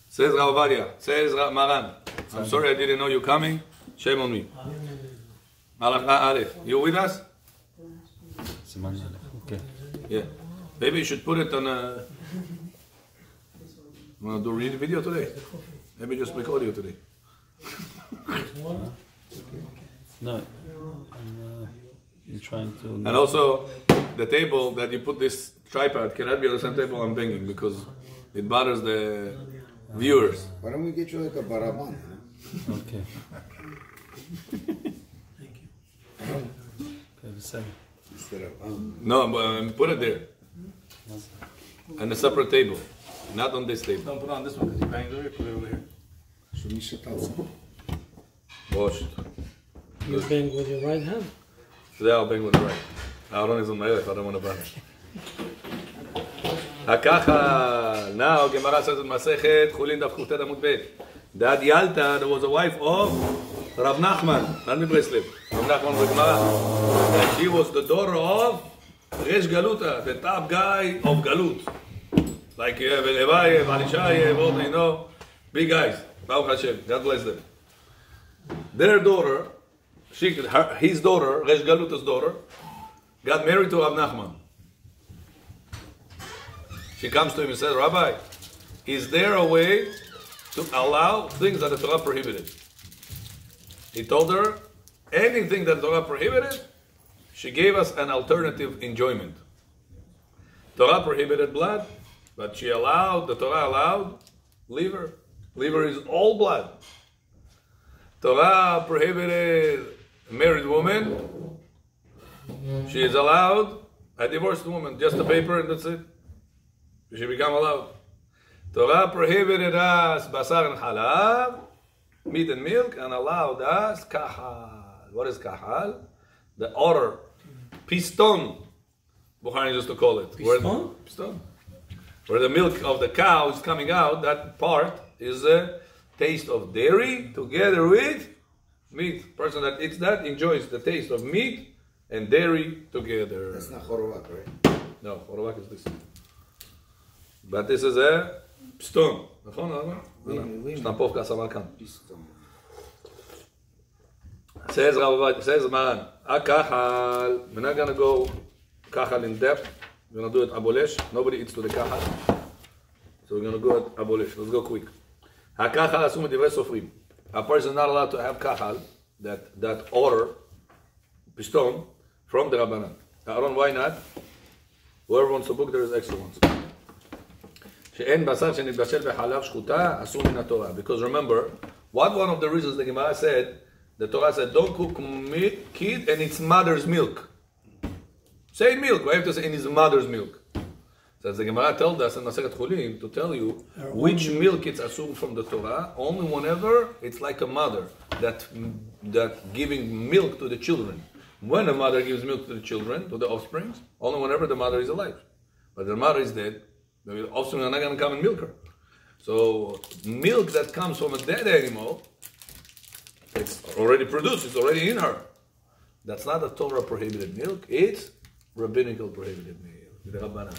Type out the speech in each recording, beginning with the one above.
Says Ravadia, says Maran. I'm sorry I didn't know you coming. Shame on me. Aleph, you with us? Okay. Yeah. Maybe you should put it on a... You want to do read video today? Maybe just make audio today. No. I'm trying to... And also, the table that you put this tripod cannot be on the same table I'm banging because it bothers the viewers. Why don't we get you like a baraban? Okay. Thank you. Okay, the second. Instead of No, but put it there. On a separate table. Not on this table. Don't put it on this one because you banged over here. Put it over here. should we shut out? Wash it. You bang with your right hand. Today I'll bang with the right. Aaron is on my left, I don't want to bang. Hakachal. Now, Gemara says in Masechet, Chulin Daf Kutet Amud Bet. That Yalta, there was a wife of Rav Nachman, not in Breslev. Rav Nachman was Gemara. And she was the daughter of Resh Galuta, the top guy of Galut. Like Levayev, Alishayev, all you know, big guys. Baruch Hashem, God bless them. Their daughter, his daughter, Resh Galuta's daughter, got married to Rav Nachman. She comes to him and says, Rabbi, is there a way to allow things that the Torah prohibited? He told her, anything that the Torah prohibited, she gave us an alternative enjoyment. Torah prohibited blood, but the Torah allowed liver. Liver is all blood. Torah prohibited a married woman. She is allowed a divorced woman, just a paper and that's it. She become allowed. Torah prohibited us basar and halab, meat and milk, and allowed us kahal. What is kahal? The otter, piston. Bukhari used to call it. Piston? Piston. Where the milk of the cow is coming out, that part is a taste of dairy together with meat. Person that eats that enjoys the taste of meat and dairy together. That's not chorovak, right? No, chorovak is this. But this is a piston. נכון, נכון? ישנם פה כעשרה כאן. Says Maran, Akachal, we're not going to go Kachal in depth. We're going to do it Abolesh. Nobody eats to the Kachal. So we're going to go at Abolesh. Let's go quick. Hakachal asum divrei sofrim. A person is not allowed to have Kachal, that order, piston, from the Rabbanan. Aaron, why not? Whoever wants to book, there is extra ones. שאין בשר שנתבשל בחלב שחוטה, אסור מן התורה. Because remember, one of the reasons the Gemara said, the Torah said, don't cook kid in its mother's milk. Say milk, why have to say in his mother's milk? So the Gemara told us in Masechet Chulin to tell you which milk it's assumed from the Torah, only whenever it's like a mother that giving milk to the children. When a mother gives milk to the children, to the offspring, only whenever the mother is alive. But the mother is dead, the offspring are not going to come and milk her. So milk that comes from a dead animal, it's already produced, it's already in her. That's not a Torah prohibited milk, it's rabbinical prohibited milk, the Rabbanan.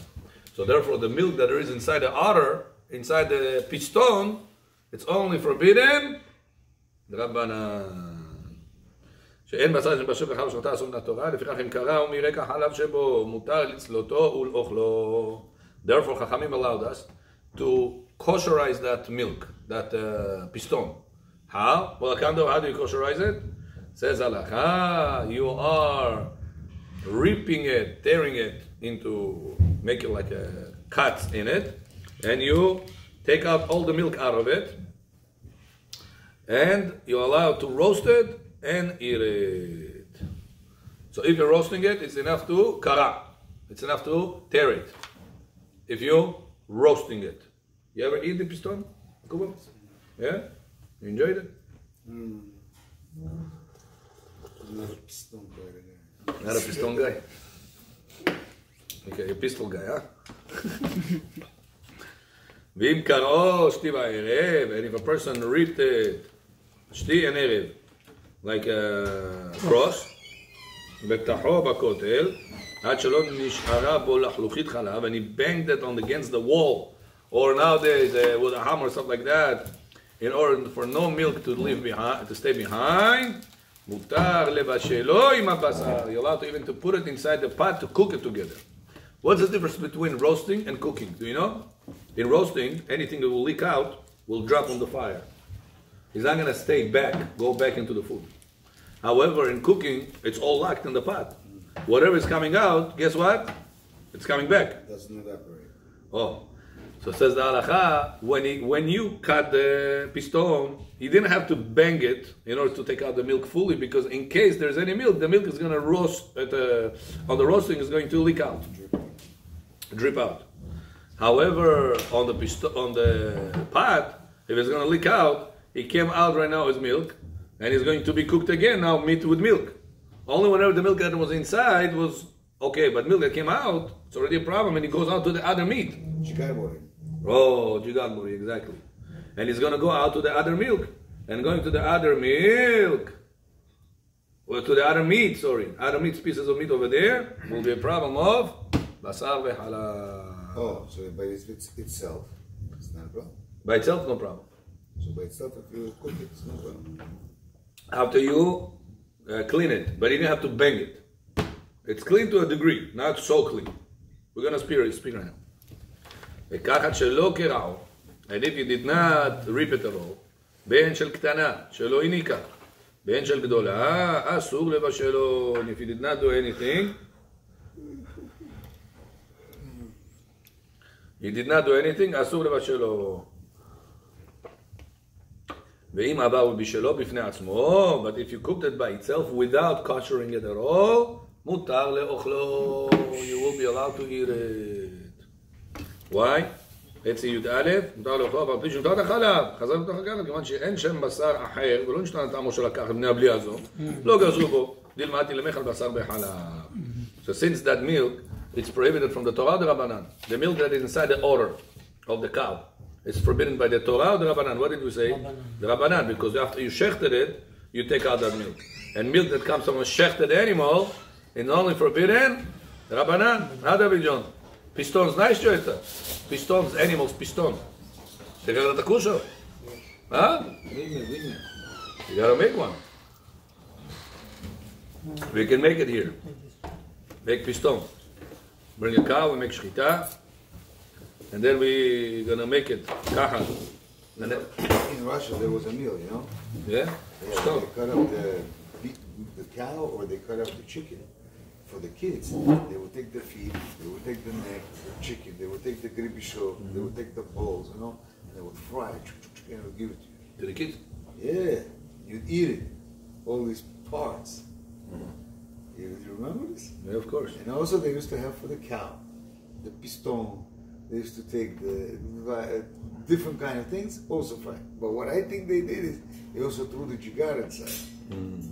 So therefore the milk that there is inside the otter, inside the piston, it's only forbidden, the Rabbanan. שאין בשר שנתבשל בחלב שחוטה אסור מן התורה, לפיכך אם קרה ומרקע חלב שבו מותר לצלותו ולאוכלו. Therefore, Chachamim allowed us to kosherize that milk, that piston. How? Well, how do you kosherize it? Says Allah, you are ripping it, tearing it into, make it like a cuts in it, and you take out all the milk out of it, and you allow to roast it and eat it. So if you're roasting it, it's enough to kara. It's enough to tear it. If you're roasting it. You ever eat the piston? Yeah? You enjoyed it? Not a piston guy. Not a piston guy? Okay, a pistol guy, huh? ואם קראו שתי בערב, and if a person ripped it, שתי and ערב, like a cross, ותחו בכותל, עד שלא נשארה בו לחלוכית חלב, and he banged it against the wall or nowadays with a hammer or something like that, in order for no milk to leave behind, to stay behind, mutar levashelo im habasar. You're allowed to even to put it inside the pot to cook it together. What's the difference between roasting and cooking? Do you know? In roasting, anything that will leak out will drop on the fire. It's not going to stay back, go back into the food. However, in cooking, it's all locked in the pot. Whatever is coming out, guess what? It's coming back. It doesn't evaporate. Oh. So it says the halacha, when you cut the piston, you didn't have to bang it in order to take out the milk fully, because in case there's any milk, the milk is going to roast, on the roasting is going to leak out. Drip out. However, on the pot, if it's going to leak out, it came out right now as milk, and it's going to be cooked again now, meat with milk. Only whenever the milk that was inside was okay, but milk that came out, it's already a problem, and it goes out to the other meat. Chicago. Oh, jigalmuri, exactly. And it's going to go out to the other milk, and going to the other milk, or to the other meat, other meat, pieces of meat over there, will be a problem of basar ve'halal. Oh, so by itself, it's not a problem. By itself, no problem. So by itself, if you cook it, it's no problem. After you clean it, but you don't have to bang it. It's clean to a degree, not so clean. We're going to speak right now. וכחת שלא קרעו, and if you did not rip it at all, בין של קטנה, שלא הניקה, בין של גדולה, אסור לבשלו. And if you did not do anything, אסור לבשלו. ואם עבר ובישלו בפני עצמו, but if you cooked it by itself without koshering it at all, מותר לאוכלו. You will be allowed to eat it. Why? עצי י"א, מותר לאוכלו, אבל פי שנותר את החלב. חזר לתוך החלב, כיוון שאין שם בשר אחר, ולא נשתנה טעמו של לקח בני הבלי הזו, לא גזרו בו, דילמדתי למך על בשר בחלב. So since that milk, it's prohibited from the Torah the Rabbanan. The milk that is inside the udder of the cow is forbidden by the Torah or the Rabbanan. What did we say? The Rabbanan, because after you shechted it, you take out that milk. And milk that comes from a shechted animal is only forbidden, the Rabbanan. Hada John. Pistons, знаешь, что это? Pistons, animals, piston. Ты когда-то кушал? А? You gotta make one. We can make it here. Make piston. Bring a cow and make shchita. And then we're gonna make it. Kahan. In Russia, there was a meal, you know? Yeah? They cut up the cow or they cut up the chicken. For the kids, they would take the feet, they would take the neck, the chicken, they would take the gribisho, they would take the balls, you know, and they would fry it, and they would give it to you. To the kids? Yeah, you'd eat it, all these parts. You remember this? Yeah, of course. And also they used to have for the cow, the piston, they used to take the different kind of things, also fry. But what I think they did is, they also threw the jigar inside.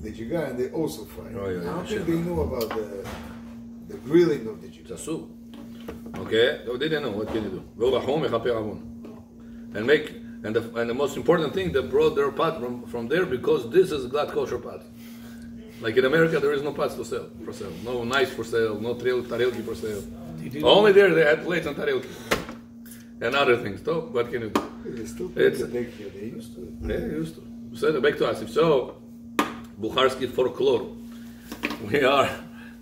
The jigar, and they also fry. Oh, yeah, I don't sure. think they know about the grilling of the jigar. It's a soup. Okay? They didn't know. What can you do? And the most important thing, they brought their pot from there because this is glad kosher pot. Like in America, there is no pots for sale. No knives for sale. No tarelki for sale. Only there they had plates and tarelki. And other things. So, what can you do? They still It's- take here. They used to it. Yeah, they used to. So back to Asif. So, Bukharski folklore. We are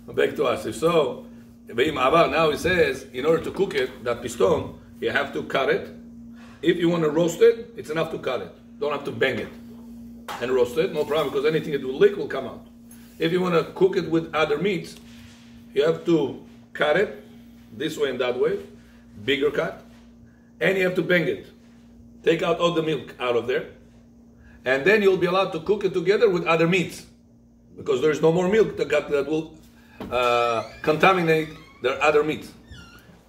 back to Asif. So, now he says, in order to cook it, that piston, you have to cut it. If you want to roast it, it's enough to cut it. Don't have to bang it and roast it. No problem, because anything that will leak will come out. If you want to cook it with other meats, you have to cut it this way and that way, bigger cut, and you have to bang it. Take out all the milk out of there, and then you'll be allowed to cook it together with other meats, because there is no more milk that will contaminate the other meats.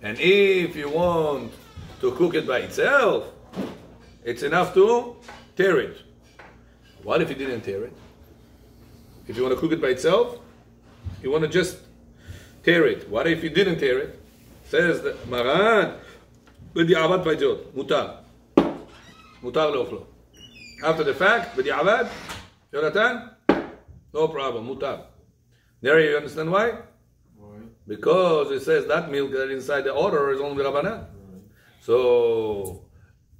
And if you want to cook it by itself, it's enough to tear it. What if you didn't tear it? If you want to cook it by itself, you want to just tear it. What if you didn't tear it? Says the Maran, בדיעבד פייטות, מותר לאוכלו. After the fact, בדיעבד, Jonathan, no problem, מותר. There you understand why? Because it says that milk that is inside the order is only Rabbanan. So,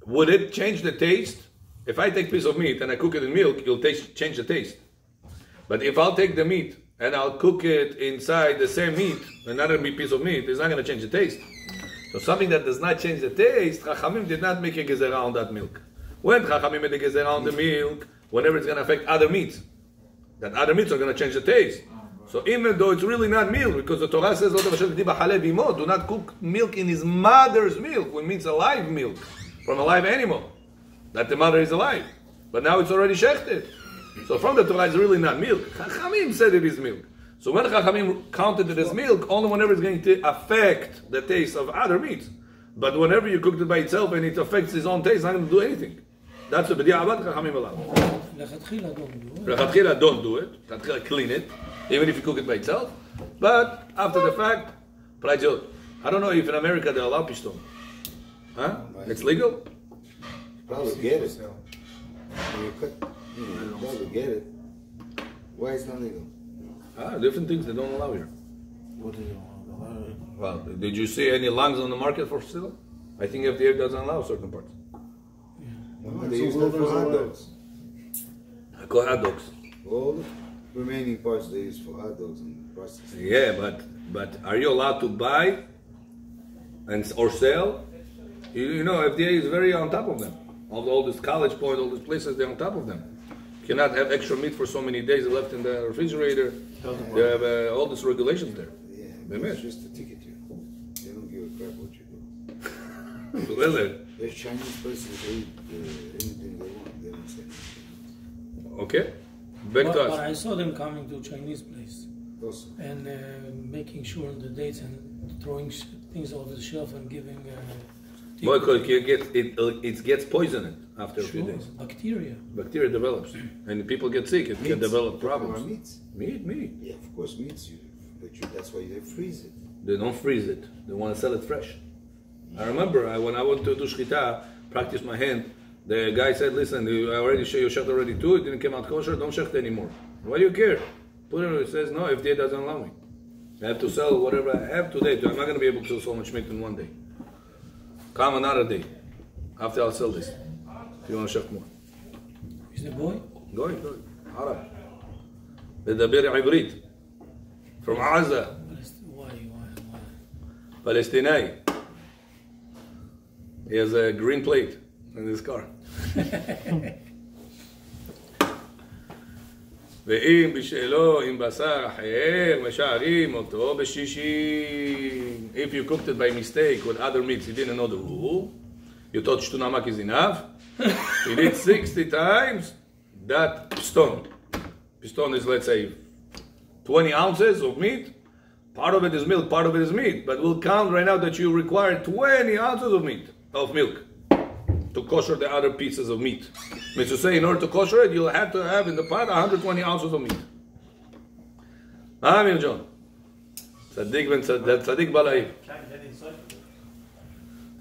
would it change the taste? If I take a piece of meat and I cook it in milk, it'll change the taste. But if I'll take the meat and I'll cook it inside the same meat, another piece of meat, it's not going to change the taste. So something that does not change the taste, Chachamim did not make a gezerah on that milk. When Chachamim made a gezerah on the milk, whenever it's going to affect other meats, that other meats are going to change the taste. So even though it's really not milk, because the Torah says, do not cook milk in his mother's milk, which means alive milk, from a live animal, that the mother is alive. But now it's already shechted. So from the Torah, it's really not milk. Chachamim said it is milk. So when Chachamim counted it as milk, only whenever it's going to affect the taste of other meats. But whenever you cooked it by itself and it affects its own taste, it's not going to do anything. That's what B'di'avad Chachamim allow. Lechatchila don't do it. Lechatchila don't do it. Lechatchila clean it, even if you cook it by itself. But after the fact, I don't know if in America they allow piston. Huh? It's legal? Probably get it. When you cut, you probably get it. Why it's not legal? Different things they don't allow here. What do you want? Well, did you see any lungs on the market for sale? I think FDA doesn't allow certain parts. No, they use that for hot dogs. I call hot dogs. All the remaining parts they use for hot dogs and processing. Yeah, but are you allowed to buy or sell? You know, FDA is very on top of them. All this College Point, all these places, they're on top of them. You cannot have extra meat for so many days left in the refrigerator. They have all these regulations there. Yeah, They it's miss. just a ticket you. They don't give a crap what you do. So is it? There's Chinese places they eat anything they want. They don't say anything. Okay. Back to But us. I saw them coming to Chinese place Also, and making sure the dates and throwing things over the shelf and giving. Boy, because it gets poisoned after a few Sure, days. bacteria. Bacteria develops, and people get sick. It can develop problems. Meats. Meat. Yeah, of course, meats. That's why they freeze it. They don't freeze it. They want to sell it fresh. I remember when I went to do shchita, practice my hand. The guy said, "Listen, you already you shecht already too. It didn't come out kosher. Don't shecht anymore. Why do you care?" Put it. He says, "No, FDA doesn't allow me. I have to sell whatever I have today. I'm not going to be able to sell so much meat in one day. Come another day. After I'll sell this. If you want to shecht more." Is the boy? Go ahead. Arab. بدبر عبريت. From Gaza. Why? Palestinian. He has a green plate in his car. ואם בשאלו עם בשר אחר משערים אותו בשישים. If you cooked it by mistake with other meats, you didn't know the rule. You thought shtunamak is enough. You did 60 times that piston. Piston is, let's say, 20 ounces of meat. Part of it is milk, part of it is meat. But we'll count right now that you require 20 ounces of milk, to kosher the other pieces of meat. Means to say, in order to kosher it, you'll have to have in the pot 120 ounces of meat. Amir John. Tzaddik Balai.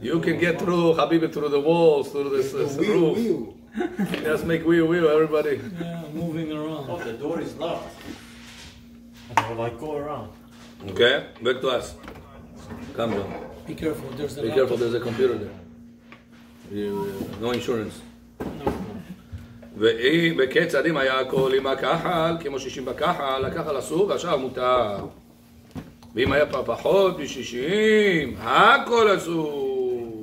You can get through, Habibi, through the walls, through this roof. Wheel. Just make wheel, everybody. Yeah, moving around. Oh, the door is locked. And we're like, go around. Okay, back to us. Come, John. Be careful. There's the Be careful, there's a computer there. No insurance. ובקץ עדים היה הכל עם הכחל, כמו 60 בכחל, הכחל אסור והשאר מותר. ואם היה פחות מ-60, הכל אסור.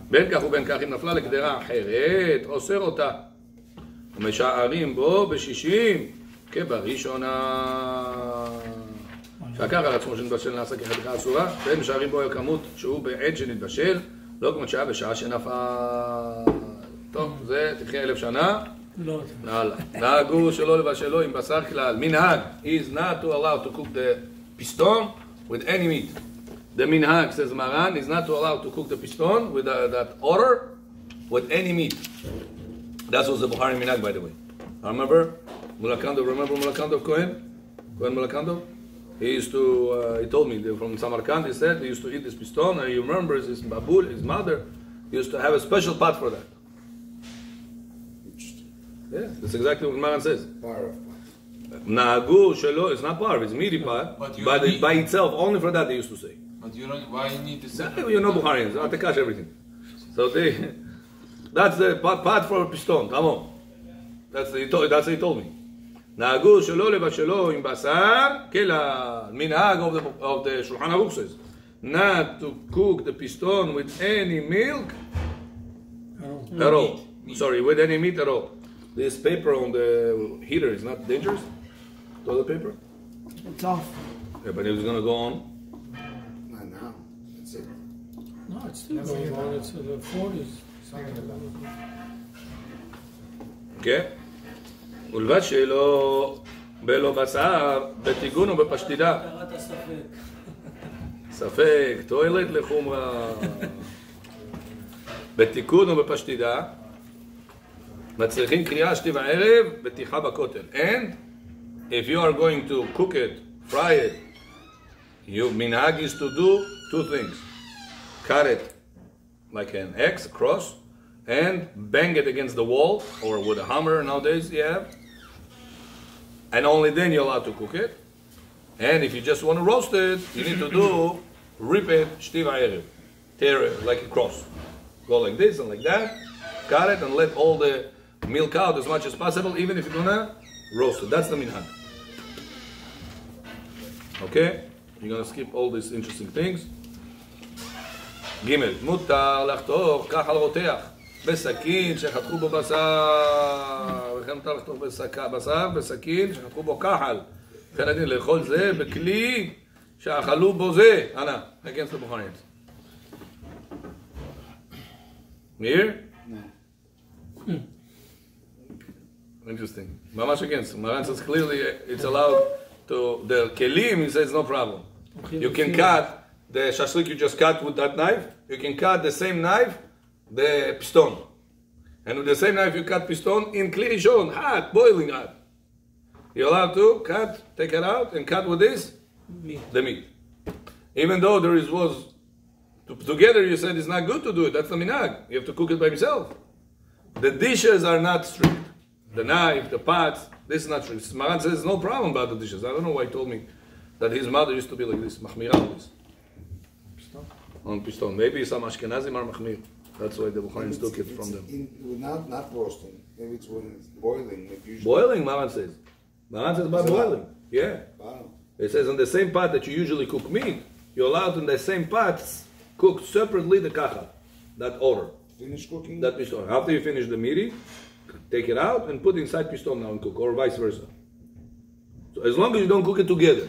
בין כך ובין כך, אם נפלה לגדרה אחרת, אוסר אותה. ומשערים בו ב-60, כבראשונה. שהכחל עצמו שנתבשל נעשה כחתיכה אסורה, והם משערים בו הכמות שהוא בעת שנתבשל, לא כמו שעה בשעה שנפל. טוב, זה תחיה 1,000 שנה. לא. הלאה. נהגו שלא לבשלו עם בשר כלל. מנהג is not to allow to cook the piston with any meat. The minhag, says Maran, is not to allow to cook the piston with that order with any meat. That was the Bukhari minhag, by the way. Remember Mulakandov Cohen? Cohen Mulakandov? He used to, he told me, from Samarkand, he said, he used to eat this piston, and he remembers his babul, his mother, used to have a special pot for that. Yeah, that's exactly what Maran says. Nagu shelo, it's not parv, it's meaty pot, but by itself, only for that they used to say. But you don't. Why you need to say? You know Bukharians, they have to catch everything. So that's the part for piston, come on. That's what he told me. נהגו שלא לבשלו עם בשר, כמנהג of the Shulchan Aruch says, not to cook the piston with any milk at all. Sorry, with any meat at all. This paper on the heater is not dangerous? Toilet paper? It's off. Yeah, but it was going to go on. Not now. That's it. No, it's still going on. It's the 40s. כן? ולבשלו בלא בשר, בתיגון ובפשטידה. קראת ספק. ספק, טוילט לחומרה. בתיקון ובפשטידה, מצריכים קריאה שתי וערב, בתיחה בכותל. And if you are going to cook it, fry it, your minhag is to do two things. Cut it like an X, cross, and bang it against the wall, or with a hammer nowadays you have. And only then you're allowed to cook it. And if you just want to roast it, you need to do, rip it, shti va'erev. Tear it like a cross. Go like this and like that, cut it, and let all the milk out as much as possible, even if you're gonna roast it. That's the minhag. Okay? You're gonna skip all these interesting things. ג' מותר לחתוך כך על רותח בסכין שחתכו בו בשר, וכן מותר לחתוך בשר בסכין שחתכו בו כחל, וכן הדין לאכול זה בכלי שאכלו בו זה. אנא, against the Bukharians. Here? No. Interesting. Mamash against. Maran says clearly it's allowed to, the kelim, he says no problem. You can cut the shashlik you just cut with that knife, you can cut the same knife, the piston. And with the same knife you cut piston in kli rishon, hot, boiling hot. You're allowed to cut, take it out, and cut with this, the meat. Even though was, together you said it's not good to do it, that's the minhag. You have to cook it by yourself. The dishes are not strict. The knife, the pots, this is not strict. Maran says no problem about the dishes. I don't know why he told me that his mother used to be like this, machmira on this. On piston. Maybe some Ashkenazim are machmir. That's why the Bukharians took it from them. Not roasting. Maybe it's when it's boiling. Usually. Boiling, Maran says. Maran says about boiling. Yeah. Wow. It says in the same pot that you usually cook meat, you're allowed in the same pots cook separately the kachal, that order. Finish cooking? That piston. After you finish the meaty, take it out and put inside piston now and cook, or vice versa. So as long as you don't cook it together.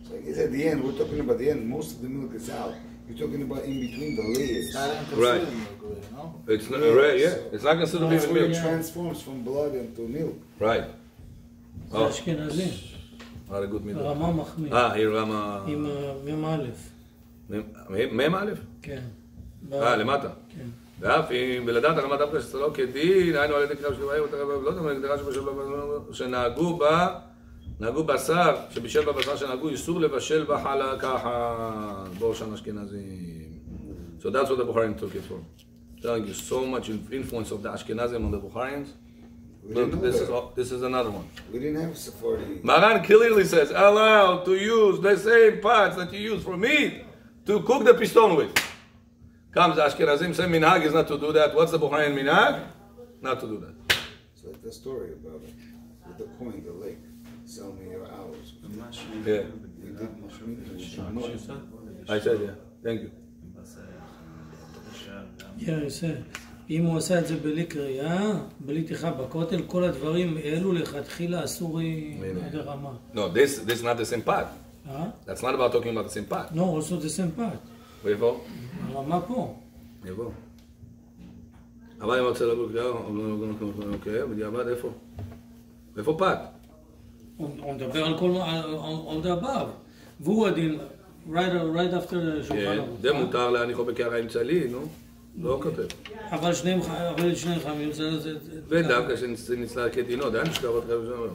So I guess at the end, we're talking about the end, most of the milk is out. You're talking about in between the layers. Right. It's not, it's not considered That's being where it milk. transforms from blood into milk. Right. זה אשכנזים. Not a good middle. רמה מחמיר. היא רמה... עם מ"א. מ"א? כן. למטה. כן. ואף אם בלדעת הרמת דווקא שזה לא כדין, היינו על ידי קרב של בעיה, לא דומה לגדרה שנהגו בה, נהגו בשר, שבישל בבשר שנהגו איסור לבשל בחלה ככה, בראשן אשכנזים. So that's what the Bukharians took it for. Telling you so much influence of the Ashkenazim on the Bukharians. Look, this is another one. We didn't have Sephardi. Maran clearly says, allowed to use the same pots that you use for meat to cook the piston with. Comes the Ashkenazim, say minhag is not to do that. What's the Bukharian minhag? Not to do that. It's like the story about it. With the coin, the lake. Sell me your hours. Yeah. We did I said, yeah. Thank you. יעשה. אם הוא עשה את זה בלי קריאה, בלי תיחה בכותל, כל הדברים האלו לכתחילה אסורים עד הרמה. No, this is not the same pot. That's not about talking about the same pot. No, also the same part. איפה? הרמה פה. איפה? אבל אם רוצה לגור קריאה, אוקיי, בדיעבד איפה? איפה פת? הוא מדבר על כל מה, on the above. והוא הדין, right after שולחן ערוך. זה מותר להניחו בקערה עם צלי, נו? לא כותב. אבל שניהם חייבים, זה... ודווקא שנצלה כדינו, דיין שכרות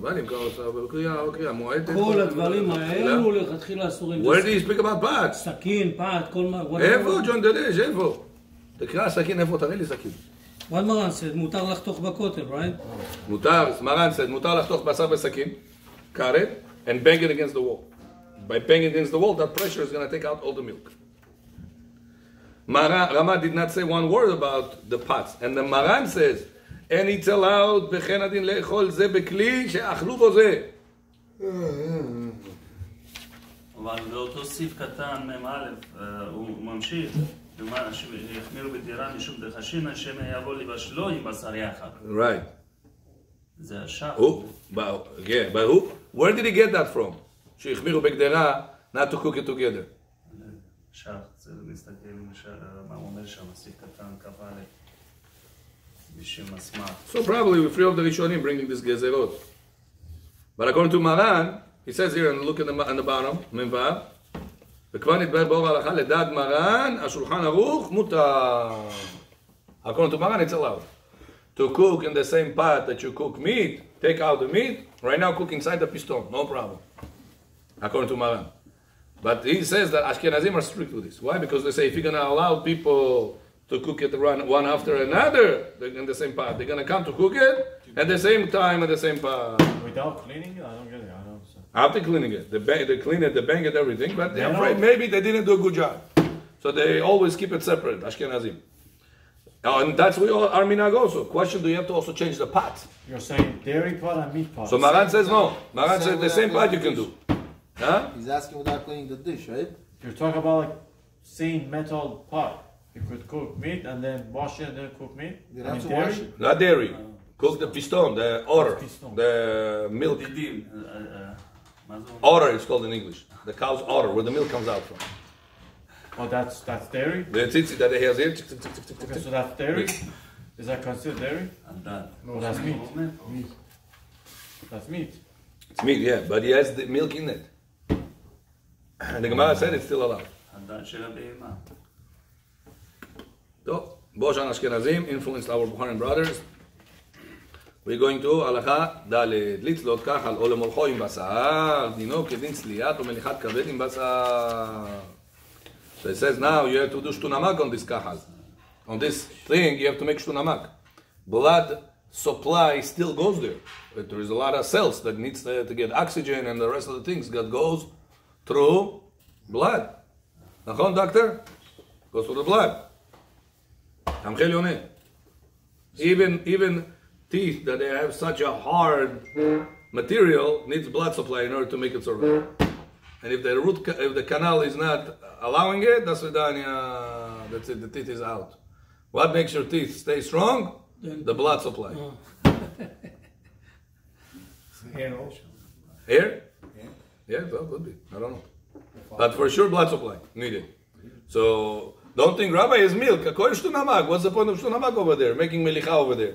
אבל אם קרא בקריאה, מועדת... כל הדברים האלו לכתחילה אסורים. Where do you speak about pot? סכין, פת, כל מה... איפה, ג'ון דלש, איפה? תקרא סכין, איפה? תראה לי סכין. What מרן said, מותר לחתוך בכותל, right? מותר, מרן said, מותר לחתוך בשר בסכין, cut it, and bang it against the wall. by banging against the wall, that pressure is going to take out all the milk. Rama did not say one word about the pots. And the Maran says, and it's allowed, וכן הדין לאכול זה בכלי שאכלו בו זה. אבל באותו סעיף קטן מ"א הוא ממשיך, יחמירו בדירה משום דחשין השם יבוא לבשלו עם בשר יחד. Right. זה השח. But who? Where did he get that from? שהחמירו בגדרה, not to cook it together. שח, צריך להסתכל מה הוא אומר שם, סעיף קטן, כ"א. בשם מסמך. So probably we free of the Rishonim bringing this gezerot. But according to Maran, he says here, and look at on the bottom, Memvav, וכבר נתבהר באור ההלכה, לדעת מרן, השולחן ערוך, מותר. According to Maran, it's allowed. To cook in the same pot that you cook meat, take out the meat, right now cook inside the piston, no problem. According to Maran. But he says that Ashkenazim are strict with this. Why? Because they say if you're going to allow people to cook it one after another in the same pot, they're going to come to cook it at the same time, at the same pot. Without cleaning it? I don't get it. I don't understand. After cleaning it, they clean it, they bang it, everything, but they're afraid maybe they didn't do a good job. So they always keep it separate, Ashkenazim. And that's what our minhag also. Question, do you have to also change the pot? You're saying dairy pot and meat pot. So Maran says no. Maran says the same pot you can do. Huh? He's asking without cleaning the dish, right? You're talking about like same metal pot. You could cook meat and then wash it and then cook meat. You And have to dairy? wash it. Not dairy. Cook the piston, the udder, Piston. the milk. דידים. מה זה אומר? Udder is called in English. The cow's udder, where the milk comes out from. Oh, that's dairy? The tzitzi that he has here. Okay, so that's dairy? Is that considered dairy? הדל. No, that's meat. That's meat. It's meat, yeah, but he has the milk in it. And the Gemara said it's still allowed. הדל של הבהמה. So, Boshan Ashkenazim influenced our Bukharian brothers. We're going to הלכה ד' לצלות כחל או למולכו עם בשר, דינו כדין צליית או מליחת כבד עם בשר. So it says now you have to do shtunamak on this kahal. On this thing you have to make shtunamak. Blood supply still goes there. But there is a lot of cells that needs to get oxygen and the rest of the things that goes through blood. Nachon, doctor? Goes through the blood. Tamchel yoneh. Even teeth that they have such a hard material needs blood supply in order to make it survive. And if the canal is not allowing it, that's it. The teeth is out. What makes your teeth stay strong? The blood supply. Hair also. Hair? Yeah, well, could be. I don't know. But for sure, blood supply needed. So don't think Rabbi is milk. What's the point of shtunamak over there? Making melicha over there.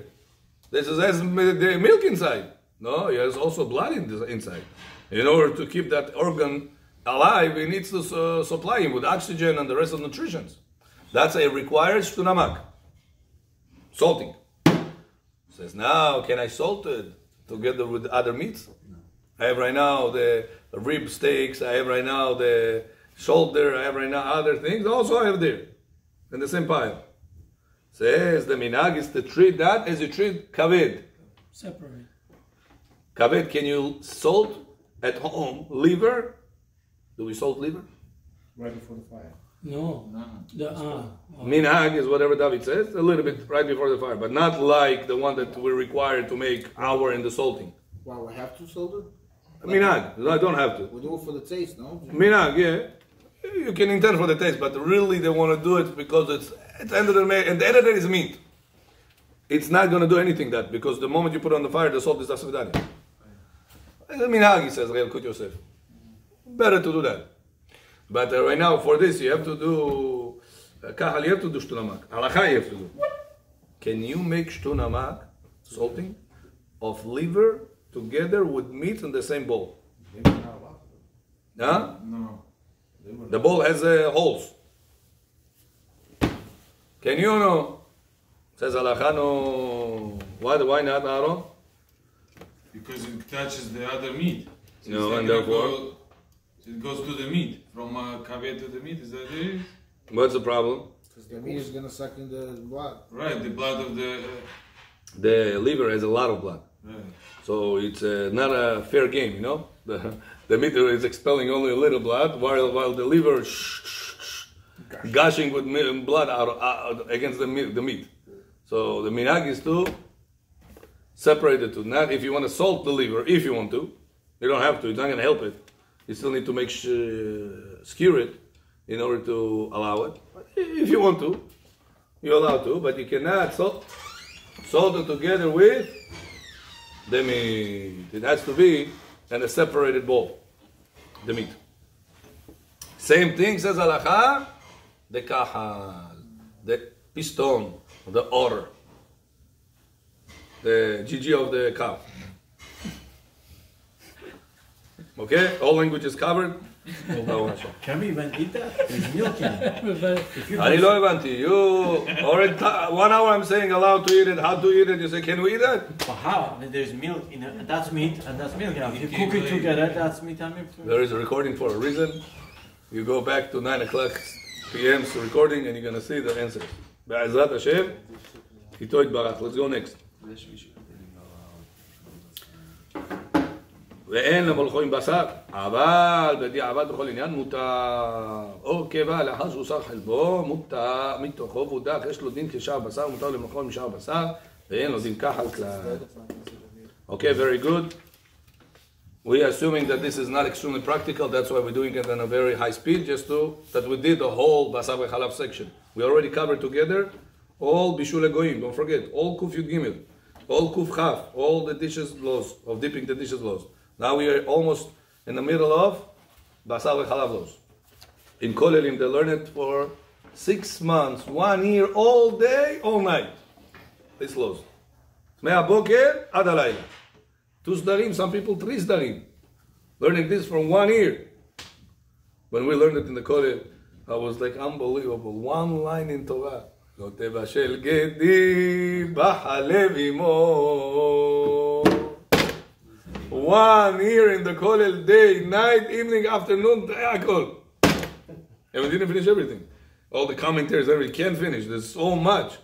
This has milk inside. No, it has also blood inside. In order to keep that organ alive, it needs to supply him with oxygen and the rest of nutrition. That's a required shtunamak. Salting. Says now, can I salt it together with other meats? No. I have right now the rib steaks. I have right now the shoulder. I have right now other things. Also, I have there in the same pile. Says the minhag is to treat that as you treat kaved. Separate. Kaved, can you salt at home liver? Do we salt liver? Right before the fire. No. Minhag is whatever David says, a little bit right before the fire, but not like the one that we're required to make our in the salting. Why we have to salt it? Minhag, I don't have to. We do it for the taste, no? Minhag, yeah. You can intend for the taste, but really they want to do it because it's at the end of the day, and the end of the day is meat. It's not going to do anything that, because the moment you put it on the fire, the salt is asvidani. Minhag, he says, Real Kut Yosef. Better to do that. But right now, for this, you have to do kahal, you have to do shtunamak. Halakha, you have to do. Can you make shtunamak, salting, of liver together with meat in the same bowl? Huh? No. The bowl has holes. Can you know? Says halakha, no. Why not, Aaron? Because it touches the other meat. So No, it's and not gonna therefore? go- so it goes to the meat. From kaveh to the meat, is that it? What's the problem? Because the meat is going to suck in the blood. Right, the blood of the... The liver has a lot of blood. So it's not a fair game, you know. The meat is expelling only a little blood, while the liver gushing with blood out against the meat. So the minhag is to separate the two. Not if you want to salt the liver, if you want to. You don't have to. It's not going to help it. You still need to skewer it in order to allow it. But if you want to, you're allowed to. But you cannot salt it together with the meat. It has to be in a separated bowl, the meat. Same thing, says halacha, the kahal, the piston, the otter, the gigi of the cow. Okay, all languages covered. Can we even eat that? There's milk in it. If you אני לא הבנתי. You already 1 hour I'm saying allowed to eat it, how to eat it. You say, can we eat it? But how? There's milk in it. That's meat and that's milk. Now, if you cook it together, that's meat and milk. There is a recording for a reason. You go back to 9 o'clock p.m.'s recording and you're going to see the answers. בעזרת השם, איתו יתברך. Let's go next. ואין למולכו עם בשר, אבל בדיעבד בכל עניין מותר. או קיבה לאחר שהוסר חלבו, מותר מתוכו והודק, יש לו דין כשאר בשר, מותר למולכו עם שאר בשר, ואין לו דין כחל כלל. Okay, very good. We are assuming that this is not extremely practical, that's why we're doing it on a very high speed, just that we did the whole basar v'chalav section. We already covered together all bishul goyim, don't forget, all kuf yud gimel, all kuf chaf, all the dishes laws, of dipping the dishes laws. Now we are almost in the middle of basar v'chalav laws. In Kolelim they learn it for 6 months, 1 year, all day, all night. This laws. מהבוקר עד הלילה. 2 סדרים, some people 3 סדרים. Learning this from 1 year. When we learned it in the Kollel, I was like, unbelievable. 1 line in Torah. לא תבשל גדי בחלב עמו. 1 year in the Kollel, day, night, evening, afternoon, הכל. And we didn't finish everything. All the commentaries, we can't finish. There's so much.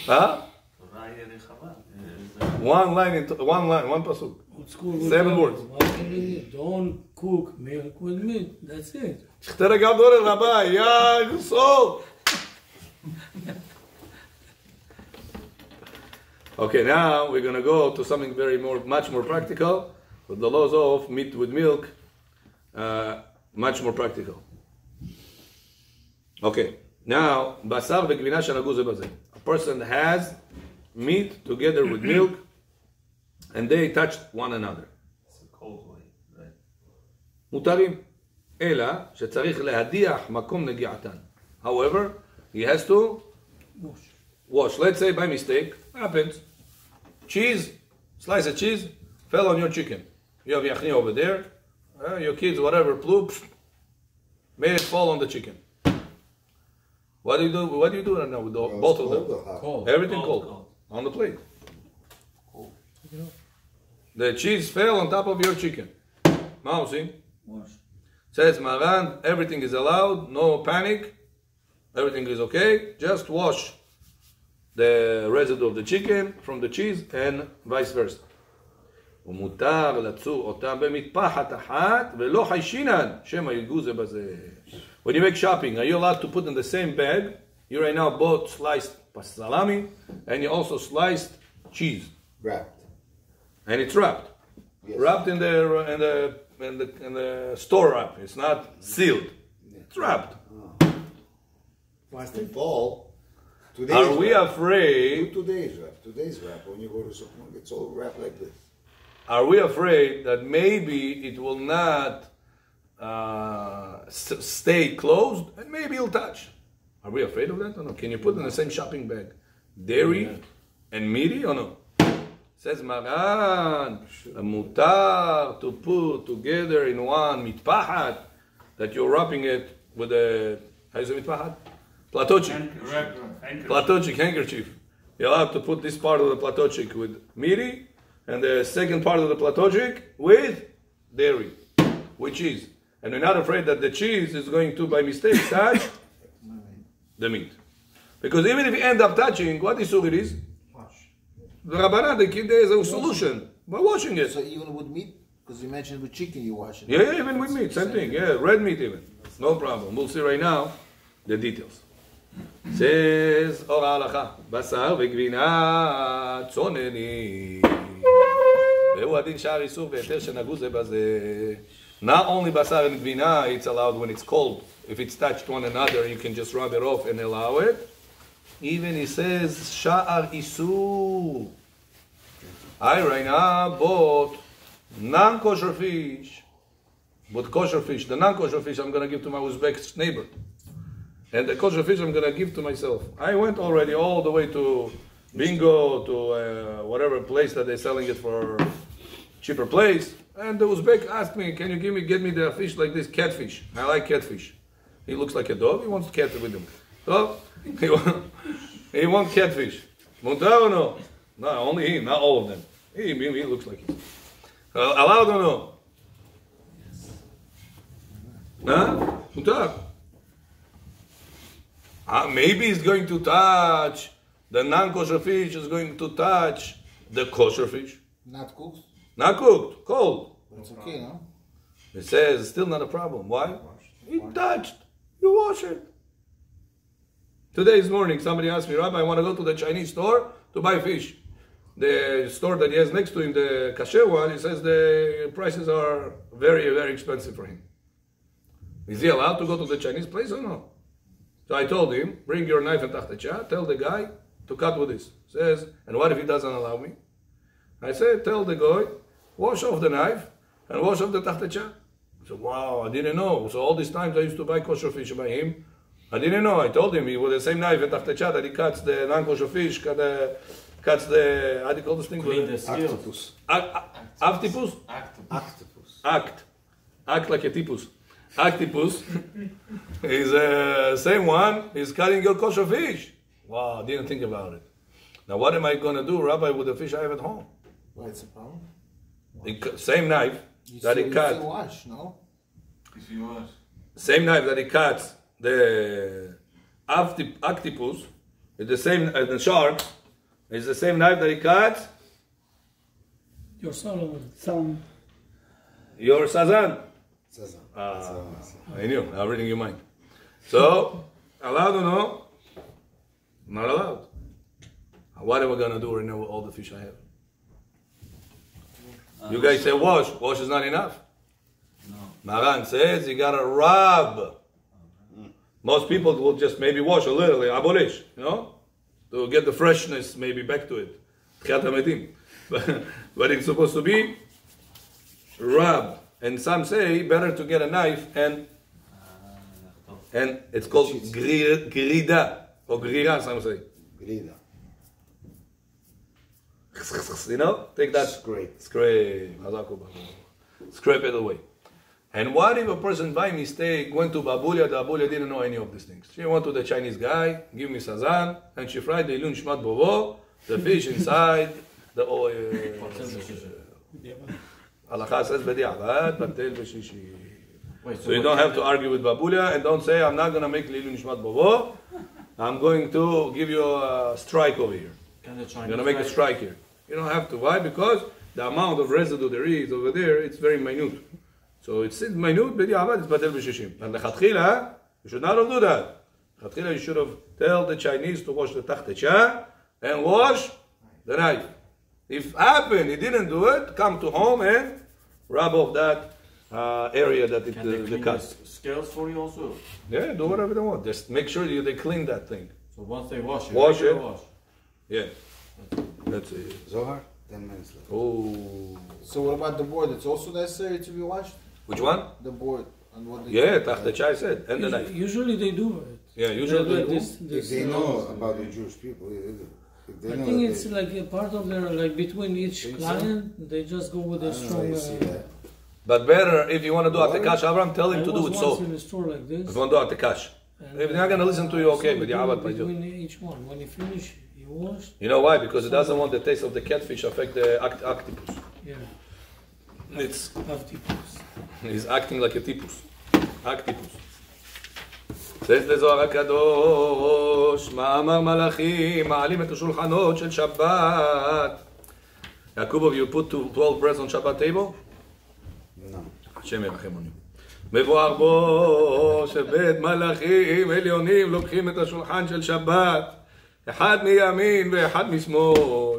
Huh? 1 line, 1 pasuk. 7 words. Don't cook milk with meat. That's it. שכתר גדול רבה, יא סול. Okay, now we're going to go to something much more practical, with the laws of meat with milk, much more practical. Okay, now, basar וגבינה שנגעו זה בזה. A person has meat together with milk, and they touched one another. It's a cold way, right? מותרים, אלא שצריך להדיח מקום נגיעתן. However, he has to wash. Let's say by mistake, happens. Cheese, slice of cheese, fell on your chicken. You have yachni over there, your kids, whatever, ploops, made it fall on the chicken. What do you do? What do you do right now with both of them? Cold. Everything cold. On the plate. The cheese fell on top of your chicken. Mousing. Says Maran, everything is allowed, no panic, everything is okay, just wash the residue of the chicken from the cheese and vice versa. ומותר לצור אותם במטפחת אחת ולא חיישינן, שמא יגעו זה בזה. When you make shopping, are you allowed to put in the same bag? You right now bought sliced salami and you also sliced cheese. Wrapped. And it's wrapped. Yes. Wrapped in the store wrap. It's not sealed. It's wrapped. Plastic ball. Are we afraid? Today's wrap. When you go to Supreme, it's all wrapped like this. Are we afraid that maybe it will not stay closed and maybe it'll touch? Are we afraid of that or no? Can you put in the same shopping bag dairy and meaty or no? Says Maran, mutar to put together in one mitpahat that you're wrapping it with a, how is it mitpahat? Platochik. Platochik, handkerchief. You're allowed to put this part of the platochik with meaty and the second part of the platochik with dairy, with cheese. And we're not afraid that the cheese is going to, by mistake, touch the meat. Because even if you end up touching, what isur it is? The Rabbanan, there is a solution. By washing it. So even with meat, because you mentioned with chicken you wash it. Yeah, even with meat, same thing. Yeah, red meat even. No problem. We'll see right now the details. Says, Or Halacha, Basar וגבינה צונני. והוא הדין שער איסור והיתר שנגעו זה בזה. Not only basar and gvina, it's allowed when it's cold. If it's touched one another, you can just rub it off and allow it. Even he says, sha'ar isur. I right now bought non-kosher fish. But kosher fish, the non-kosher fish I'm going to give to my Uzbek neighbor. And the kosher fish I'm going to give to myself. I went already all the way to Bingo, to whatever place that they're selling it for cheaper place. And the Uzbek asked me, can you get me the fish like this, catfish. I like catfish. He looks like a dog, he wants cat with him. So, he wants catfish. Mutar or no? No, only him, not all of them. He looks like him. Allowed or no? Huh? Mutar. Maybe he's going to touch, the non-kosher fish is going to touch the kosher fish. Not cooked? Not cooked, cold. But it's okay, no? It says, still not a problem. Why? He touched. You wash it. Today's morning, somebody asked me, Rabbi, I want to go to the Chinese store to buy fish. The store that he has next to him, the kasher one, he says the prices are very, very expensive for him. Is he allowed to go to the Chinese place or no? So I told him, bring your knife and tachtecha, tell the guy to cut with this. Says, and what if he doesn't allow me? I said, tell the guy, wash off the knife and wash off the tachtecha. I said, wow, I didn't know. So all these times I used to buy kosher fish by him. I didn't know. I told him he with the same knife and tachtecha that he cuts the non-kosher fish, cuts the, how do you call this thing? Clean the scales. Octopus? Octopus. Act like a tipus. Octopus is the same one, he's cutting your kosher fish. Wow, I didn't think about it. Now what am I going to do, Rabbi, with the fish I have at home? What's the problem? Same knife that he cut. You still wash, no? If you wash. Same knife that he cuts the octopus, is the same, the shark, is the same knife that he cuts Your Solomon. your sazan. Says I knew, I'm reading your mind. So, allowed or no? Not allowed. What am I going to do right now with all the fish I have? You guys say wash. Wash is not enough. No. Maran says you got to rub. Most people will just maybe wash a little, abolish, you know? To get the freshness maybe back to it. Tchiat hametim. But it's supposed to be rub. And some say better to get a knife and it's called grida or grira, some say. Grida. You know, take that. Scrape. Scrape it away. And what if a person by mistake went to Babulia, the Babulia didn't know any of these things. She went to the Chinese guy, give me sazan, and she fried the ilun shmat bovo, the fish inside, the oil. Halakha says b'di'avad, batel b'shishi. So you don't have to argue with Babulia and don't say, I'm not going to make ilun shmat bovo, I'm going to give you a strike over here. I'm going to make a strike here. You don't have to. Why? Because the amount of residue there is over there, it's very minute. So it's minute, b'di'avad, it's batel b'shishim. And lechatchila, you should not have do that. Lechatchila, you should have tell the Chinese to wash the tachtecha and wash the knife. If happened, he didn't do it, come to home and rub off that area that Can they the clean cut. the scales for you also? Yeah, do whatever they want. Just make sure they clean that thing. So once they wash it, Wash regular it. wash. Yeah. That's it. Zohar, 10 minutes left. Oh. So what about the board? It's also necessary to be washed? Which one? The board. And what they Yeah, tachtecha I said. And the knife. Usually they do it. Yeah, usually they do. If they know about the Jewish people, if they I know think that it's they, like a part of their, like between each Think so? client, they just go with I a don't know, strong. you see that. But better, if you want to do What? atikash, Avram, tell him I to do was it once so. in a store like this. If you want to do atikash. and, If they're not going to listen to you, okay, so but we you do have it it. between each one. When you finish, you wash. You know why? Because it doesn't want the taste of the catfish affect the octopus. Yeah, It's have tipos. he's acting like a tipus. Octopus. Says the Zohar HaKadosh, מאמר מלאכים, מעלים את השולחנות של שבת. Yaakov, you put 12 breads on Shabbat table? No. השם ירחם עלינו. מבואר בו שבית מלאכים עליונים לוקחים את השולחן של שבת, אחד מימין ואחד משמאל.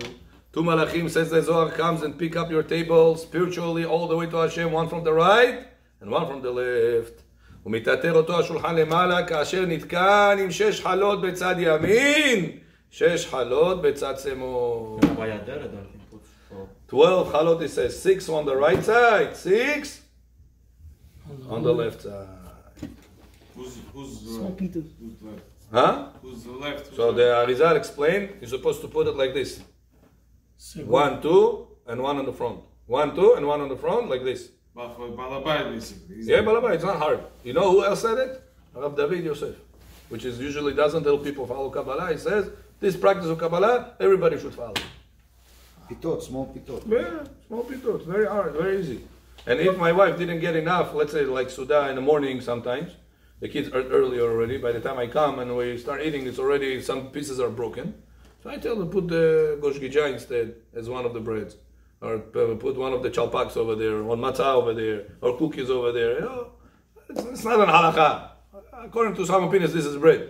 Two malachim, says the Zohar, comes and pick up your table spiritually all the way to Hashem, one from the right and one from the left. ומתעטר אותו השולחן למעלה כאשר נתקן עם 6 חלות בצד ימין, 6 חלות בצד שמאל. 12 חלות, it says 6 on the right side, 6 on the left side. Who's Small pieces. left? Huh? Who's the left? So the Arizal explained, you're supposed to put it like this. 1, 2, and 1 on the front. 1, 2, and 1 on the front, like this. Balabai, basically. Yeah, Balaba, it's not hard. You know who else said it? Rav David Yosef, which is usually doesn't tell people follow Kabbalah. He says, this practice of Kabbalah, everybody should follow. Pitot, small pitot. Yeah, small pitot, very hard, very easy. And if my wife didn't get enough, let's say like Suda in the morning sometimes, the kids are earlier already, by the time I come and we start eating, it's already, some pieces are broken. So I tell them, put the gosh gija instead as one of the breads. Or put one of the chalpaks over there, one matzah over there, or cookies over there. You know, it's not an halakha. According to some opinions, this is bread,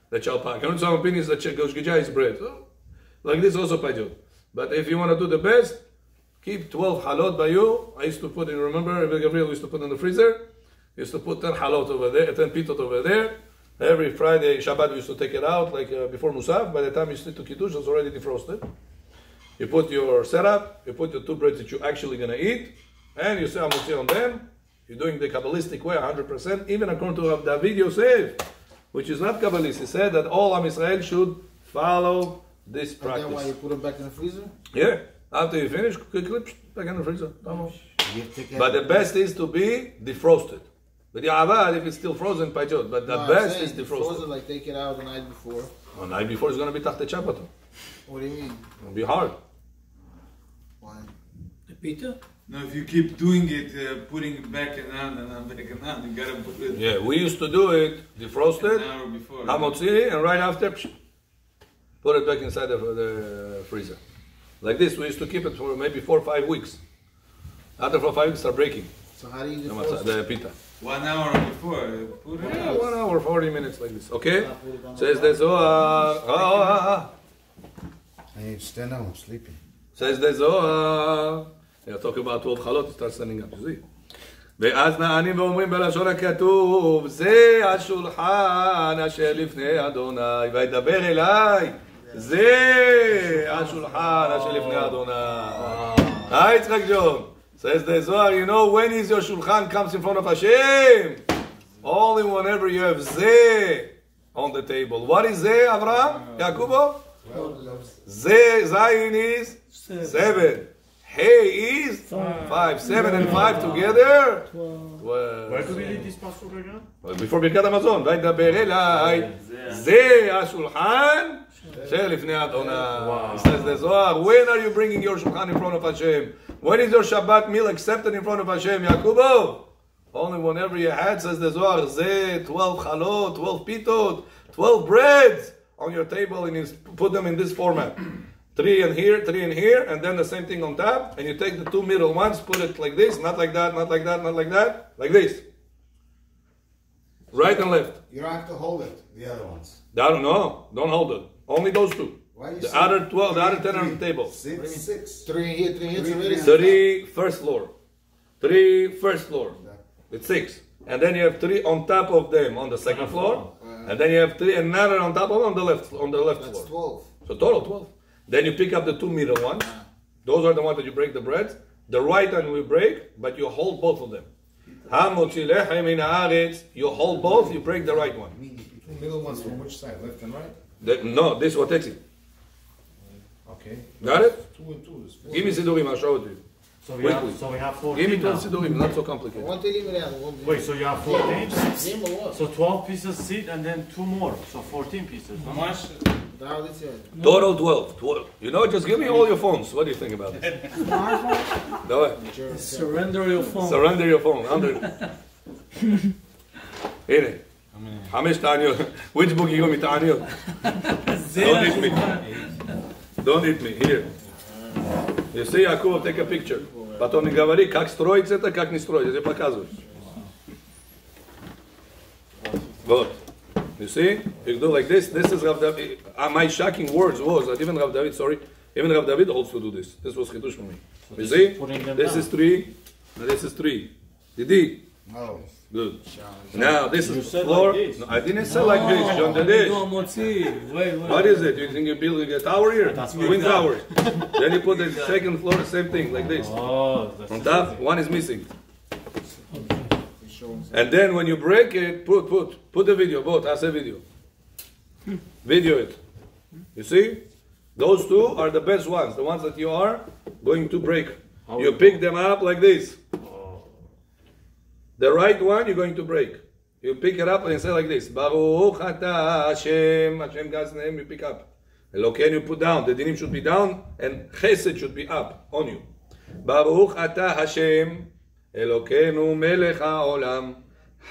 the chalpak. According to some opinions, the gosh gija is bread. So, like this also pajot. But if you want to do the best, keep 12 halot by you. I used to put in, remember, Gabriel used to put in the freezer. He used to put 10 halot over there, 10 pitot over there. Every Friday, Shabbat, we used to take it out, like before Musaf. By the time you sit to Kiddush, it's already defrosted. You put your setup, you put your 2 breads that you're actually going to eat, and you say Amutzi on them. You're doing the Kabbalistic way 100%, even according to Rav David Yosef, which is not Kabbalist. He said that all Am Israel should follow this practice. And then why you put it back in the freezer? Yeah, after you finish, quickly, back in the freezer. But the best is to be defrosted. But if it's still frozen, pajot. But the best is defrosted. Frozen, like take it out the night before. The night before it's going to be tachte chapato. What do you mean? It'll be hard. Why? The pita? No, if you keep doing it, putting it back and on, back and on, you gotta put it Yeah, we used to do it defrosted, an hour before. hamotzi, and right after, put it back inside the freezer. Like this, we used to keep it for maybe 4 or 5 weeks. After 4 or 5 weeks, start breaking. So how do you The defrost matzah, the pita. 1 hour before, put it Yeah, out. 1 hour, 40 minutes like this. Okay? Says the Zohar. I need to stand up, I'm sleeping. Says the Zohar. They're talking about 12 חלות, start standing up, you see. ואז נענים ואומרים בלשון הכתוב, זה השולחן אשר לפני אדוני, וידבר אליי, זה השולחן אשר לפני אדוני. יצחק ג'ון. Says the Zohar, you know when is your shulchan comes in front of Hashem? Only whenever you have zeh on the table. What is zeh, Avraham? Yakubo? Zeh, Zayin is 7. Hey is 5. 7 and 5 together? 12. Where do we read this pasuk again? Before Birkat Hamazon. וידבר אליי, זה השולחן שלפני אדוני. Says the Zohar, when are you bringing your shulchan in front of Hashem? When is your Shabbat meal accepted in front of Hashem, Yakubo? Only whenever you had, says the Zohar, zeh, 12 chalot, 12 pitot, 12 breads on your table, and you put them in this format. 3 in here, and then the same thing on top, and you take the 2 middle ones, put it like this, not like that, not like that, not like that, like this. Right and left. You don't have to hold it, the other ones. Don't hold it. Only those 2. Why you The say other 12, the other 10 on the three? table. 6. 3 here, 3 here, 3 already? 3 first floor. 3 first floor. It's 6. And then you have 3 on top of them on the second floor. And then you have 3 another on top of them on the left That's floor. 12. So total 12. Then you pick up the 2 middle ones. Those are the ones that you break the bread. The right one we break, but you hold both of them. You hold both, you break the right one. The middle ones from which side, left and right? No, this is what takes it. Okay. Got it? 2 and 2 is 4. Give me Sidurim, I'll show it to you. So we Wait, have, please. so we have Give me 14 12 now. Sidurim, not so complicated. One thing even out. Wait, so you have 14? Name or what? So 12 pieces seed and then 2 more. So 14 pieces. How Huh? much? Now this is. Total 12. You know, just give me all your phones. What do you think about it? No, Surrender your phone. surrender your phone. Here. 5 תעניות. Which book you got me תעניות? Don't eat me. Don't eat me. Here. You see, Yaakov, take a picture. Потом не говори, как строить это, как не строить. Я тебе показываю. Вот. You see? You do like this. This is Rav David. My shocking words was that even Rav David, even Rav David also do this. This was chidush for me. You see? This is 3. And this is 3. Didi? No. Good. Now this You is said floor. like this. No, I didn't say like this. John did this. לא מוציא. What is it? You think you're building a tower here? That's Twin what- towers. Then you put the second floor, the same thing, like this. Oh, that's On top, one is missing. And then when you break it, put the video, both, I say video. Video it. You see? Those two are the best ones, the ones that you are going to break. You pick them up like this. The right one you're going to break. You pick it up and you say like this. Baruch atah Hashem. Hashem God's name you pick up. Elokeinu you put down. The dinim should be down and chesed should be up on you. Baruch atah Hashem. Elokeinu melech haolam.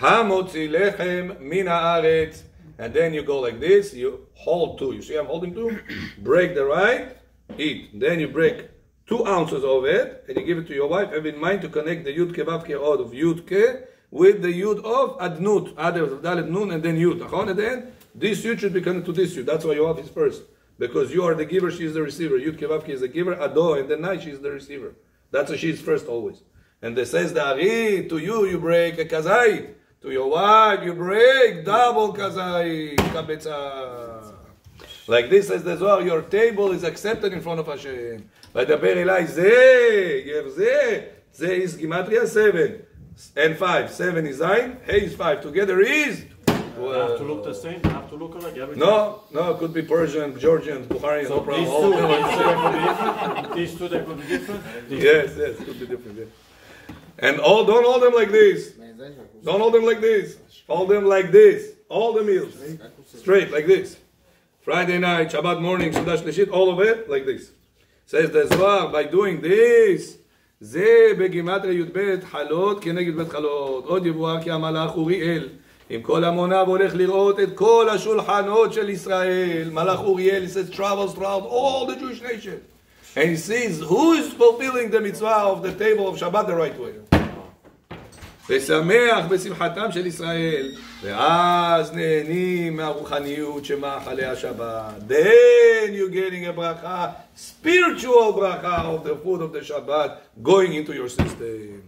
Hamotzi lechem min haaretz. And then you go like this. You hold two. You see I'm holding two? Break the right. Eat. Then you break 2 ounces of it, and you give it to your wife. Have in mind to connect the Yud Ke Vav Ke Od of Yud Ke with the Yud of Adnut, Adel Dalet Nun, and then Yud. And then this Yud should be connected to this Yud. That's why your wife is first, because you are the giver, she is the receiver. Yud Ke Vav Ke is the giver, Ado, and then Nai she is the receiver. That's why she is first always. And they says the Ari, to you break a kazait, to your wife you break double kazait, kabetza. Like this says the Zohar, your table is accepted in front of Hashem. וידבר אליי זה, גר זה is גימטריה 7 and 5, 7 is Zayin, Hey is 5, together is... have to look the same, have to look alike everything. No, it could be Persian, Georgian, Bukharian, no problem. All of them are- These two they could be different. Yes, could be different, yeah. And don't hold them like this. Don't hold them like this. Hold them like this. All the meals. Straight, like this. Friday night, Shabbat morning, Sudash Lishit, all of it, like this. Says the Zohar, by doing this, זה בגימטריה י"ב חלות כנגד בית חלות. עוד יבואר כי המלאך אוריאל עם כל המוניו הולך לראות את כל השולחנות של ישראל. מלאך אוריאל, he says, travels throughout all the Jewish nation. And he sees who is fulfilling the mitzvah of the table of Shabbat the right way. ושמח בשמחתם של ישראל, ואז נהנים מהרוחניות שמאכלי השבת. Then you're getting a bracha, spiritual bracha of the food of the Shabbat going into your system.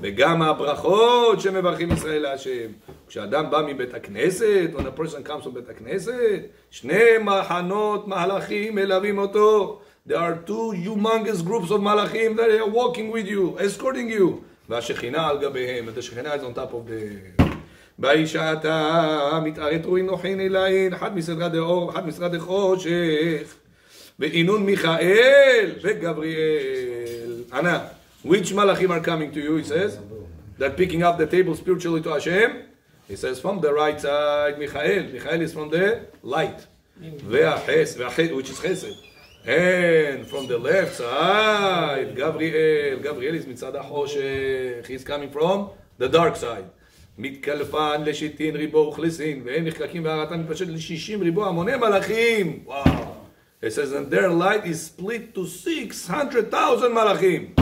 וגם הברכות שמברכים ישראל להשם. כשאדם בא מבית הכנסת, when a person comes from בית הכנסת, 2 מחנות מלאכים מלווים אותו. There are 2 humongous groups of malachim that are walking with you, escorting you. והשכינה על גביהם, and the שכינה is on top of them. באישתה מתארת רואין נוחין אלאין, אחד מסדרת האור, אחד מסדרת החושך, ועינון מיכאל וגבריאל. Anna, which malachim are coming to you, he says, that picking up the table spiritually to Hashem? He says, from the right side, Michael is from the light, which is chesed. And from the left side, Gabriel is מצד החושך. He's coming from the dark side. מתקלפן לשיטין ריבו וכלסין, והם נחקקים והרעתם מתפשט ל60 ריבו המוני מלאכים. Wow. It says, and their light is split to 600,000 מלאכים.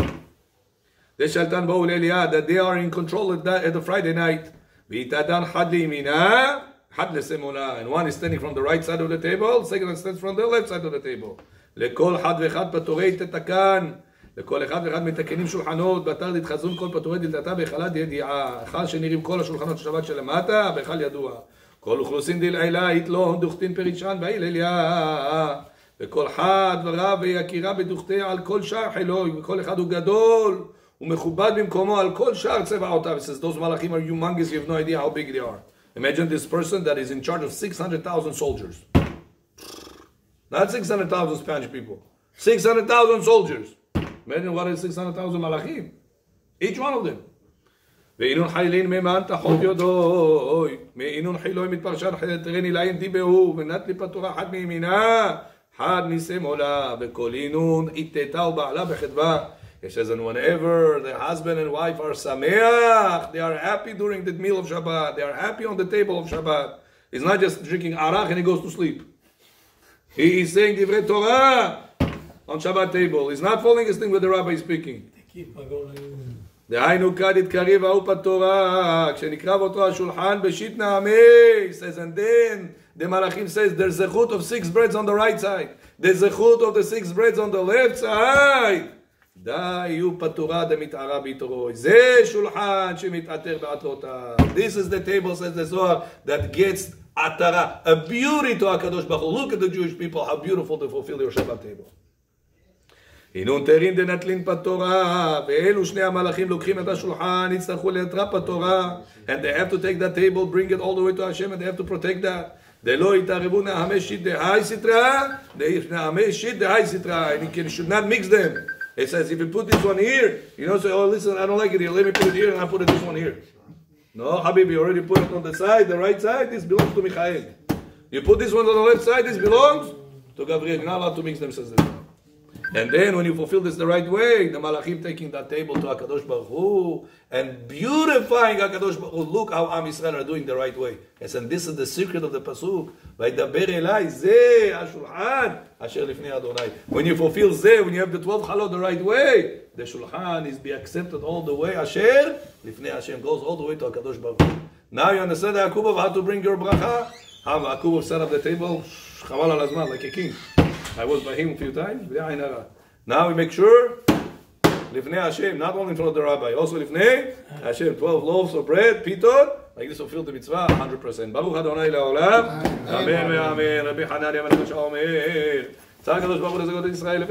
זה שלטן באו לאליעד, that they are in control at the Friday night. והתאדן חד לימינה, חד לשמאלה. And one is standing from the right side of the table, second one stands from the left side of the table. לכל אחד ואחד פטורי תתקן, לכל אחד ואחד מתקנים שולחנות, באתר להתחזון כל פטורי דלתתה בהיכלת ידיעה, היכל שנראים כל השולחנות של שבת שלמטה, בהיכל ידוע. כל אוכלוסין דלעילה, יתלון, דוכתין פרישן, בהיל אליה. וכל חד ורב ויקירה בדוכתיה על כל שער חילוי, וכל אחד הוא גדול, ומכובד במקומו על כל שער צבעותיו. It says, those malachim are humongous, you have no idea how big they are. Imagine this person that is in charge of 600,000 soldiers. Not 600,000 Spanish people. 600,000 soldiers. Imagine what is 600,000 malachim. Each one of them. ואינון חילין מימן תחות יודוי. מאינון חילוי מתפרשן תרני לעין דיבהו. ונת לפתורה חד מימינה. חד משמאלה. וכל אינון איתתה ובעלה בחדווה. He says, and whenever the husband and wife are sameach, they are happy during the meal of Shabbat, they are happy on the table of Shabbat. He's not just drinking arach and he goes to sleep. He is saying divrei Torah on Shabbat table. He's not following his thing with the rabbi is speaking. דהיינו כד התקריב ההוא בתורה, כשנקרב אותו השולחן בשיט נעמי, he says, and then the Malachim says, there's zechut of 6 breads on the right side, there's zechut of the 6 breads on the left side. די יהיו בתורה דמתערה ביתרו. זה שולחן שמתעטר בעטרותיו. This is the table, says the Zohar, that gets atara, a beauty to HaKadosh Baruch Hu. Look at the Jewish people, how beautiful to fulfill your Shabbat table. הנון תרין דנטלין בתורה, ואלו שני המלאכים לוקחים את השולחן, יצטרכו להתרא בתורה, and they have to take that table, bring it all the way to Hashem, and they have to protect that. דלא יתערבו נעמי שיט דהי סתרא, נעמי שיט דהי סתרא, and you should not mix them. It says, if you put this one here, you don't say, oh, listen, I don't like it here, let me put it here, and I put it this one here. No, Habibi, you already put it on the side, the right side, this belongs to Michael. You put this one on the left side, this belongs to Gabriel. You're not allowed to mix them, says the Zohar. And then when you fulfill this the right way, the Malachim taking that table to HaKadosh Baruch Hu and beautifying HaKadosh Baruch Hu. Look how Am Yisrael are doing the right way. Yes, and this is the secret of the Pasuk. Vaydaber elai zeh ha-shulchan asher lifnei Adonai. When you fulfill zeh, when you have the 12 halot the right way, the shulchan is be accepted all the way. Asher lifnei Hashem goes all the way to HaKadosh Baruch Hu. Now you understand how Yaakov had to bring your bracha? How Yaakov set up the table, chaval al hazman, like a king. I was by him a few times. Now we make sure, Lifnei Hashem, not only in front of the rabbi, also Lifnei Hashem, 12 loaves of bread, pitot, like this fulfill the mitzvah 100%. Baruch Adonai La'olam, Amen, Amen, Rabbi Hanani, Amen, Omer, Tzar HaKadosh Baruch Hu, Israel,